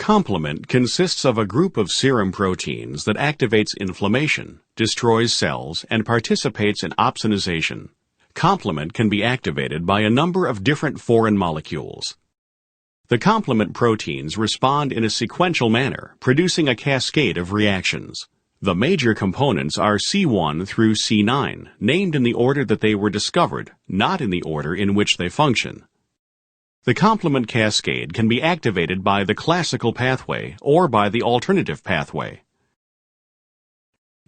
Complement consists of a group of serum proteins that activates inflammation, destroys cells, and participates in opsonization. Complement can be activated by a number of different foreign molecules. The complement proteins respond in a sequential manner, producing a cascade of reactions. The major components are C1 through C9, named in the order that they were discovered, not in the order in which they function. The complement cascade can be activated by the classical pathway or by the alternative pathway.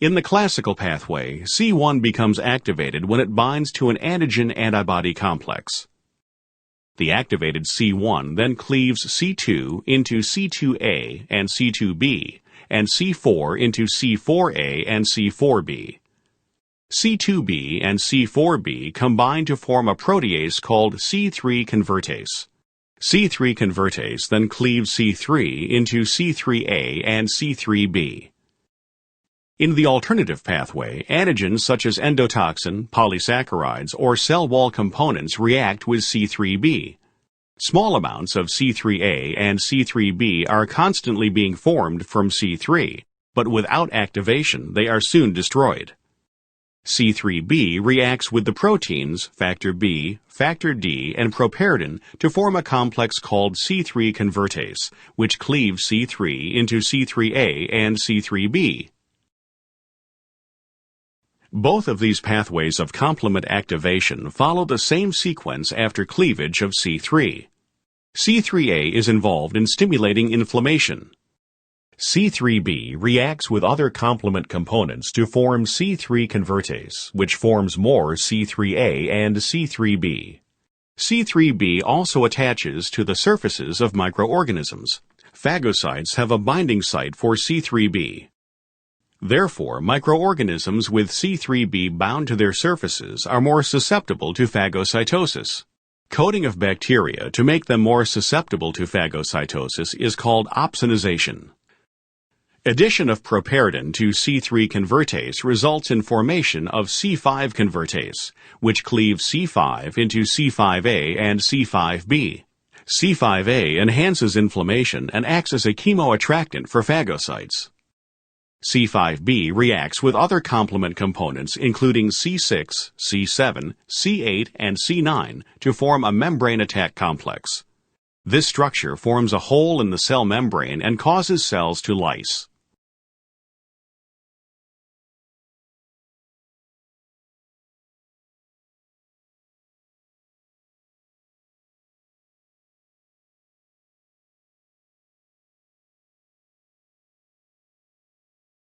In the classical pathway, C1 becomes activated when it binds to an antigen-antibody complex. The activated C1 then cleaves C2 into C2A and C2B, and C4 into C4A and C4B. C2B and C4B combine to form a protease called C3 convertase. C3 convertase then cleaves C3 into C3A and C3B. In the alternative pathway, antigens such as endotoxin, polysaccharides, or cell wall components react with C3b. Small amounts of C3A and C3b are constantly being formed from C3, but without activation they are soon destroyed. C3b reacts with the proteins factor B, factor D, and properdin to form a complex called C3 convertase, which cleaves C3 into C3A and C3b. Both of these pathways of complement activation follow the same sequence after cleavage of C3. C3A is involved in stimulating inflammation. C3b reacts with other complement components to form C3 convertase, which forms more C3A and C3b. C3b also attaches to the surfaces of microorganisms. Phagocytes have a binding site for C3b. Therefore, microorganisms with C3b bound to their surfaces are more susceptible to phagocytosis. Coating of bacteria to make them more susceptible to phagocytosis is called opsonization. Addition of properdin to C3 convertase results in formation of C5 convertase, which cleaves C5 into C5A and C5B. C5A enhances inflammation and acts as a chemoattractant for phagocytes. C5b reacts with other complement components including C6, C7, C8, and C9 to form a membrane attack complex. This structure forms a hole in the cell membrane and causes cells to lyse.